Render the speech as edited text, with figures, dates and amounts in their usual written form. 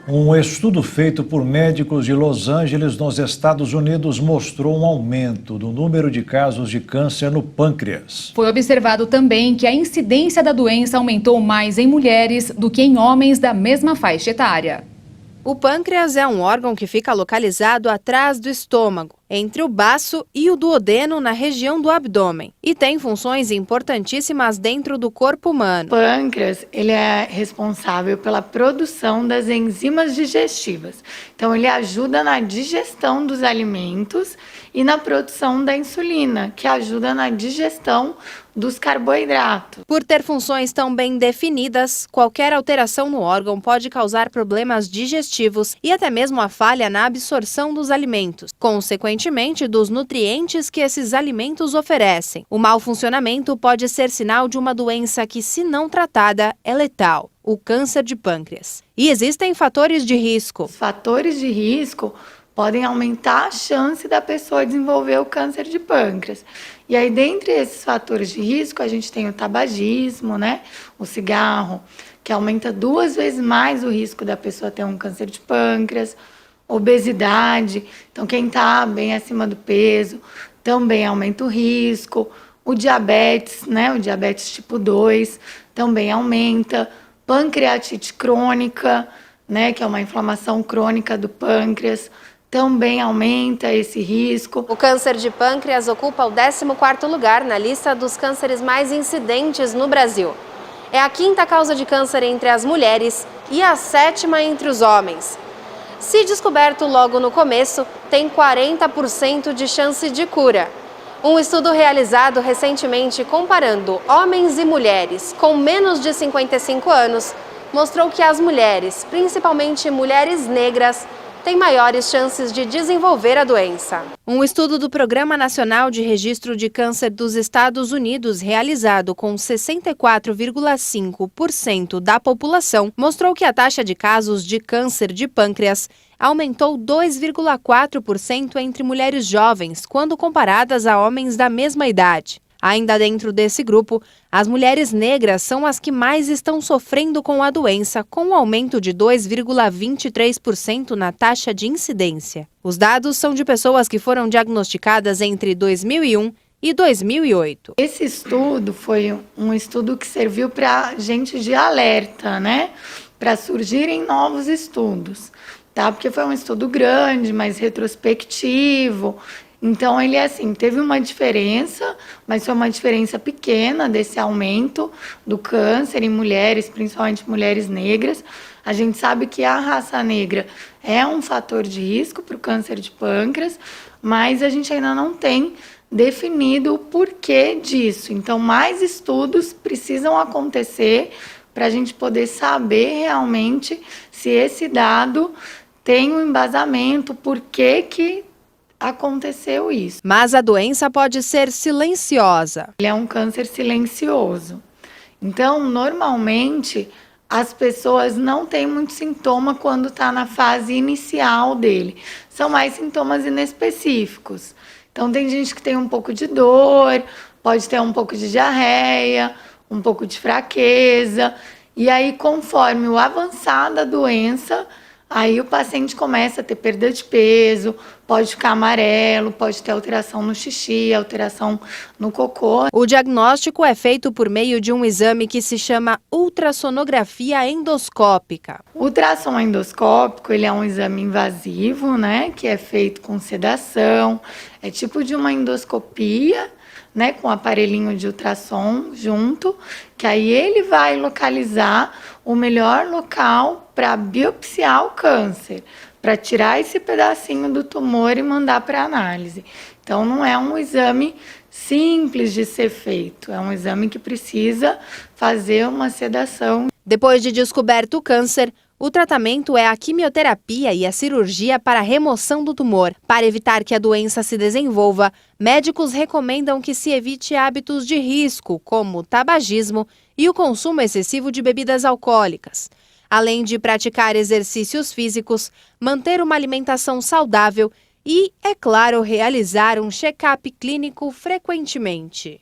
Um estudo feito por médicos de Los Angeles, nos Estados Unidos, mostrou um aumento do número de casos de câncer no pâncreas. Foi observado também que a incidência da doença aumentou mais em mulheres do que em homens da mesma faixa etária. O pâncreas é um órgão que fica localizado atrás do estômago, entre o baço e o duodeno na região do abdômen, e tem funções importantíssimas dentro do corpo humano. O pâncreas, ele é responsável pela produção das enzimas digestivas. Então, ele ajuda na digestão dos alimentos e na produção da insulina, que ajuda na digestão dos carboidratos. Por ter funções tão bem definidas, qualquer alteração no órgão pode causar problemas digestivos e até mesmo a falha na absorção dos alimentos, consequentemente dos nutrientes que esses alimentos oferecem. O mau funcionamento pode ser sinal de uma doença que, se não tratada, é letal: o câncer de pâncreas. E existem fatores de risco. Os fatores de risco podem aumentar a chance da pessoa desenvolver o câncer de pâncreas. E aí, dentre esses fatores de risco, a gente tem o tabagismo, né? O cigarro, que aumenta 2 vezes mais o risco da pessoa ter um câncer de pâncreas. Obesidade, então quem está bem acima do peso também aumenta o risco. O diabetes, né? O diabetes tipo 2 também aumenta. Pancreatite crônica, né? Que é uma inflamação crônica do pâncreas, também aumenta esse risco. O câncer de pâncreas ocupa o 14º lugar na lista dos cânceres mais incidentes no Brasil. É a 5ª causa de câncer entre as mulheres e a 7ª entre os homens. Se descoberto logo no começo, tem 40% de chance de cura. Um estudo realizado recentemente comparando homens e mulheres com menos de 55 anos mostrou que as mulheres, principalmente mulheres negras, têm maiores chances de desenvolver a doença. Um estudo do Programa Nacional de Registro de Câncer dos Estados Unidos, realizado com 64,5% da população, mostrou que a taxa de casos de câncer de pâncreas aumentou 2,4% entre mulheres jovens, quando comparadas a homens da mesma idade. Ainda dentro desse grupo, as mulheres negras são as que mais estão sofrendo com a doença, com um aumento de 2,23% na taxa de incidência. Os dados são de pessoas que foram diagnosticadas entre 2001 e 2008. Esse estudo foi um estudo que serviu para gente de alerta, né? Para surgirem novos estudos, tá? Porque foi um estudo grande, mais retrospectivo. Então, ele teve uma diferença, mas foi uma diferença pequena desse aumento do câncer em mulheres, principalmente mulheres negras. A gente sabe que a raça negra é um fator de risco para o câncer de pâncreas, mas a gente ainda não tem definido o porquê disso. Então, mais estudos precisam acontecer para a gente poder saber realmente se esse dado tem um embasamento, por que aconteceu isso. Mas a doença pode ser silenciosa. Ele é um câncer silencioso. Então, normalmente, as pessoas não têm muito sintoma quando está na fase inicial dele. São mais sintomas inespecíficos. Então, tem gente que tem um pouco de dor, pode ter um pouco de diarreia, um pouco de fraqueza. E aí, conforme o avançar da doença, aí o paciente começa a ter perda de peso, pode ficar amarelo, pode ter alteração no xixi, alteração no cocô. O diagnóstico é feito por meio de um exame que se chama ultrassonografia endoscópica. O ultrassom endoscópico, ele é um exame invasivo, né, que é feito com sedação, é tipo de uma endoscopia, né, com um aparelhinho de ultrassom junto, que aí ele vai localizar o melhor local para biopsiar o câncer, para tirar esse pedacinho do tumor e mandar para análise. Então, não é um exame simples de ser feito, é um exame que precisa fazer uma sedação. Depois de descoberto o câncer, o tratamento é a quimioterapia e a cirurgia para a remoção do tumor. Para evitar que a doença se desenvolva, médicos recomendam que se evite hábitos de risco, como o tabagismo e o consumo excessivo de bebidas alcoólicas. Além de praticar exercícios físicos, manter uma alimentação saudável e, é claro, realizar um check-up clínico frequentemente.